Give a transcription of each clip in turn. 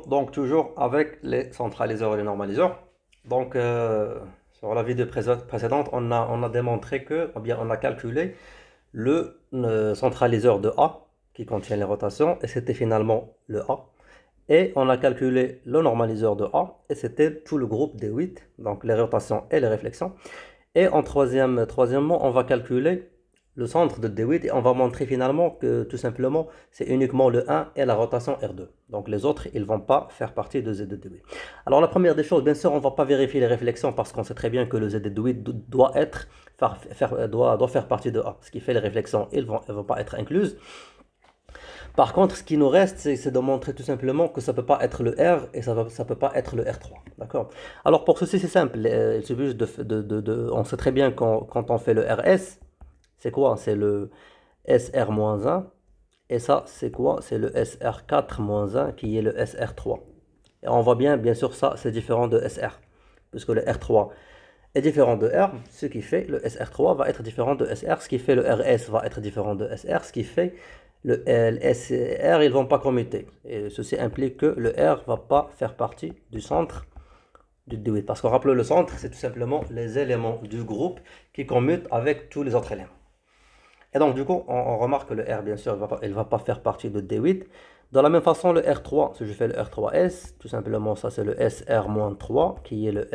Donc toujours avec les centraliseurs et les normaliseurs. Donc sur la vidéo précédente, on a démontré que, ou bien on a calculé le centraliseur de A qui contient les rotations et c'était finalement le A. Et on a calculé le normaliseur de A et c'était tout le groupe des 8, donc les rotations et les réflexions. Et en troisièmement, on va calculer le centre de D8 et on va montrer finalement que tout simplement c'est uniquement le 1 et la rotation R2. Donc les autres, ils ne vont pas faire partie de Z de D8. Alors la première des choses, bien sûr, on ne va pas vérifier les réflexions parce qu'on sait très bien que le Z de D8 doit faire partie de A. Ce qui fait les réflexions, elles ne vont pas être incluses. Par contre, ce qui nous reste, c'est de montrer tout simplement que ça ne peut pas être le R et ça ne peut pas être le R3. D'accord? Alors pour ceci, c'est simple. Il suffit juste on sait très bien quand on fait le RS, c'est quoi? C'est le SR-1. Et ça, c'est quoi? C'est le SR4-1 qui est le SR3. Et on voit bien sûr, ça, c'est différent de SR. Puisque le R3 est différent de R, ce qui fait le SR3 va être différent de SR, ce qui fait le RS va être différent de SR, ce qui fait le S et R, ils ne vont pas commuter. Et ceci implique que le R ne va pas faire partie du centre du D8. Parce qu'on rappelle, le centre, c'est tout simplement les éléments du groupe qui commutent avec tous les autres éléments. Et donc, du coup, on remarque que le R, bien sûr, il ne va pas faire partie de D8. De la même façon, le R3, si je fais le R3S, tout simplement, ça c'est le SR-3, qui est le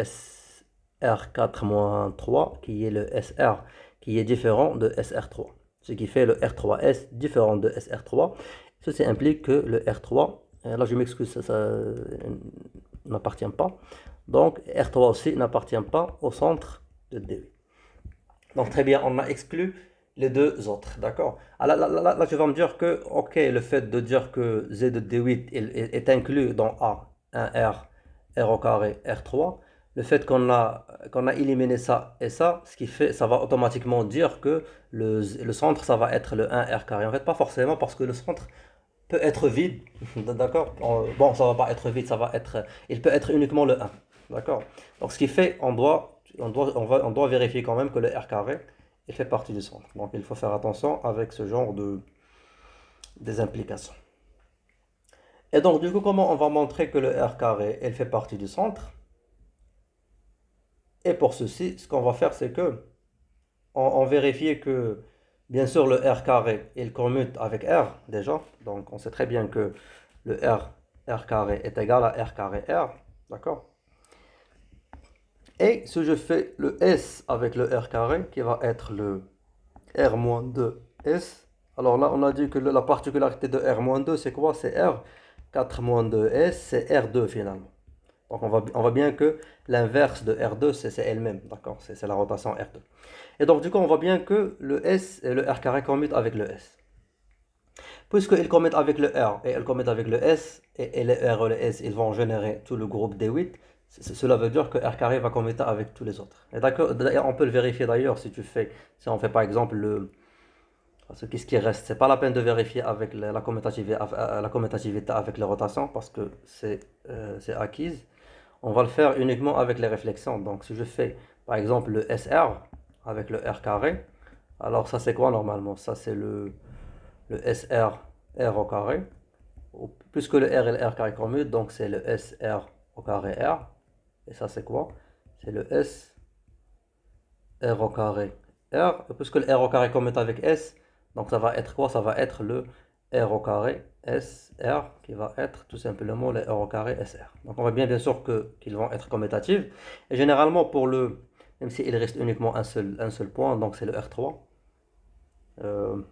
SR4-3, qui est le SR, qui est différent de SR3. Ce qui fait le R3S différent de SR3. Ceci implique que le R3, là je m'excuse, ça n'appartient pas. Donc R3 aussi n'appartient pas au centre de D8. Donc très bien, on a exclu les deux autres, d'accord? Là, tu vas me dire que, ok, le fait de dire que Z de D8 est inclus dans A, 1R, R au carré, R3, le fait qu'on a éliminé ça et ça, ce qui fait, ça va automatiquement dire que le centre, ça va être le 1R carré. En fait, pas forcément parce que le centre peut être vide, d'accord? Bon, ça va pas être vide, il peut être uniquement le 1, d'accord? Donc, ce qui fait, on doit vérifier quand même que le R carré, il fait partie du centre. Donc, il faut faire attention avec ce genre des implications. Et donc, du coup, comment on va montrer que le R carré, il fait partie du centre? Et pour ceci, ce qu'on va faire, c'est que on vérifie que, bien sûr, le R carré, il commute avec R déjà. Donc, on sait très bien que le R carré est égal à R carré R. D'accord? Et si je fais le S avec le R carré, qui va être le R-2S, alors là, on a dit que la particularité de R-2, c'est quoi? C'est R4-2S, c'est R2 finalement. Donc on voit bien que l'inverse de R2, c'est elle-même, d'accord? C'est la rotation R2. Et donc du coup, on voit bien que le S et le R carré commutent avec le S. Puisqu'ils commettent avec le R et ils commettent avec le S, et le R et le S, ils vont générer tout le groupe D8, cela veut dire que R carré va commuter avec tous les autres. Et d'accord, d'ailleurs, on peut le vérifier d'ailleurs si on fait par exemple parce que qu'est-ce qui reste? C'est pas la peine de vérifier avec la commutativité avec les rotations parce que c'est acquise. On va le faire uniquement avec les réflexions. Donc si je fais par exemple le SR avec le R carré, alors ça c'est quoi normalement? Ça c'est le SR R au carré. Puisque le R et le R carré commutent, donc c'est le SR au carré R. Et ça c'est quoi? C'est le S R au carré R. Et puisque le R au carré commute avec S, donc ça va être quoi? Ça va être le R au carré SR qui va être tout simplement le R au carré SR. Donc on voit bien sûr qu'ils vont être commutatifs. Et généralement même s'il reste uniquement un seul point, donc c'est le R3. En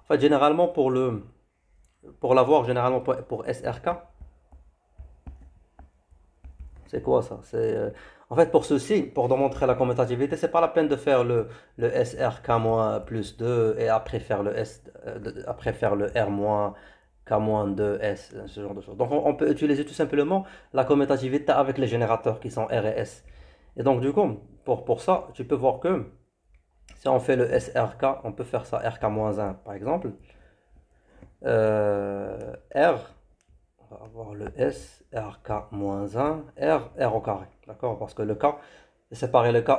fait généralement pour l'avoir généralement pour SRK, c'est quoi ça? En fait, pour ceci, pour démontrer la commutativité, c'est pas la peine de faire le SRK moins plus 2 et après faire après faire le R moins K moins 2S, ce genre de choses. Donc, on peut utiliser tout simplement la commutativité avec les générateurs qui sont R et S. Et donc, du coup, pour ça, tu peux voir que si on fait le SRK, on peut faire ça RK moins 1 par exemple. R on va avoir le S, RK-1, R au carré. D'accord? Parce que le K, séparer le K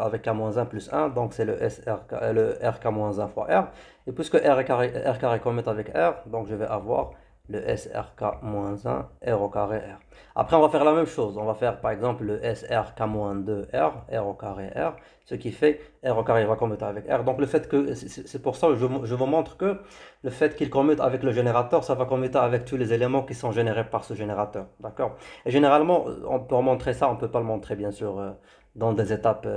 avec K-1 plus 1, donc c'est le le RK-1 fois R. Et puisque R carré commet avec R, donc je vais avoir le SRK-1 R au carré R. Après, on va faire la même chose. On va faire par exemple le SRK-2 R, R au carré R, ce qui fait R au carré va commuter avec R. Donc le fait que, c'est pour ça que je vous montre que le fait qu'il commute avec le générateur, ça va commuter avec tous les éléments qui sont générés par ce générateur. D'accord? Et généralement, pour montrer ça, on ne peut pas le montrer bien sûr dans des étapes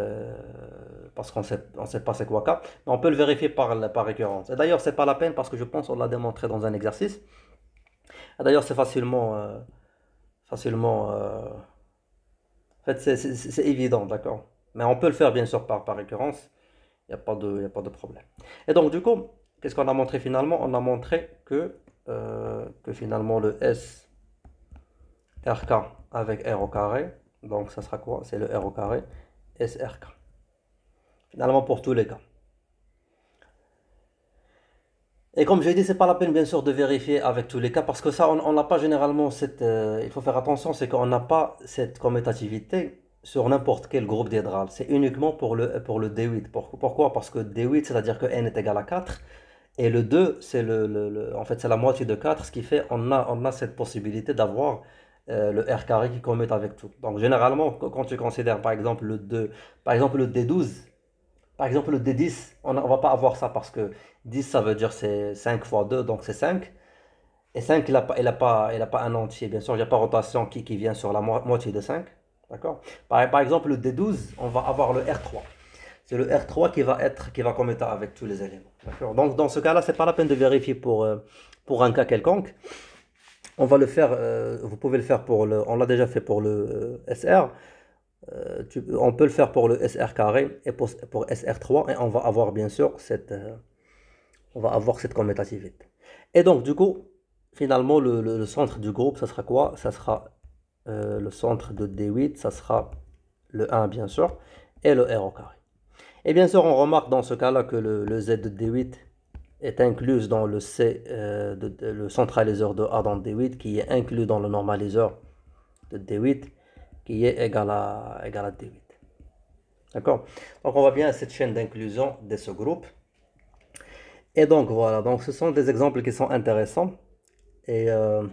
parce qu'on on sait pas c'est quoi K, mais on peut le vérifier par récurrence. Et d'ailleurs, c'est pas la peine parce que je pense qu'on l'a démontré dans un exercice. D'ailleurs, c'est en fait, c'est évident, d'accord? Mais on peut le faire, bien sûr, par récurrence. Y a pas de problème. Et donc, du coup, qu'est-ce qu'on a montré finalement? On a montré que finalement, le S RK avec R au carré, donc ça sera quoi? C'est le R au carré, SRK. Finalement, pour tous les cas. Et comme j'ai dit, c'est pas la peine bien sûr de vérifier avec tous les cas parce que ça, on n'a pas généralement cette. Il faut faire attention, c'est qu'on n'a pas cette commutativité sur n'importe quel groupe d'hydrales. C'est uniquement pour le D8. Pourquoi? Parce que D8, c'est-à-dire que n est égal à 4 et le 2, c'est en fait, c'est la moitié de 4, ce qui fait on a cette possibilité d'avoir le R carré qui commute avec tout. Donc généralement, quand tu considères par exemple le 2, par exemple le D12. Par exemple, le D10, on ne va pas avoir ça parce que 10, ça veut dire c'est 5 fois 2, donc c'est 5. Et 5, il a pas un entier. Bien sûr, il n'y a pas rotation qui vient sur la moitié de 5. D'accord? Par exemple, le D12, on va avoir le R3. C'est le R3 qui va commuter avec tous les éléments. D'accord? Donc, dans ce cas-là, c'est pas la peine de vérifier pour un cas quelconque. On va le faire, vous pouvez le faire on l'a déjà fait pour le SR. On peut le faire pour le SR carré et pour SR3 et on va avoir bien sûr on va avoir cette commutativité. Et donc du coup, finalement le centre du groupe, ça sera quoi? Ça sera le centre de D8, ça sera le 1 bien sûr, et le R au carré. Et bien sûr, on remarque dans ce cas-là que le Z de D8 est inclus dans le C, le centraliseur de A dans D8, qui est inclus dans le normaliseur de D8, qui est égal à D8. D'accord? Donc on voit bien cette chaîne d'inclusion de ce groupe. Et donc voilà, donc ce sont des exemples qui sont intéressants. Et, euh,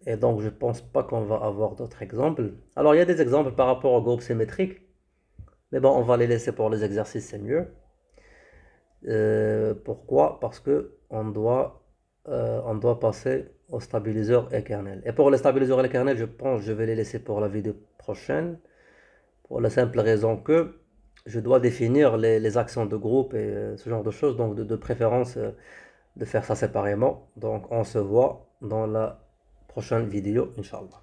et donc je pense pas qu'on va avoir d'autres exemples. Alors il y a des exemples par rapport au groupe symétrique. Mais bon, on va les laisser pour les exercices, c'est mieux. Pourquoi? Parce que on doit passer au stabiliseur et kernel. Et pour les stabiliseurs et les kernels, je pense que je vais les laisser pour la vidéo prochaine. Pour la simple raison que je dois définir les actions de groupe et ce genre de choses. Donc de préférence de faire ça séparément. Donc on se voit dans la prochaine vidéo, Inch'Allah.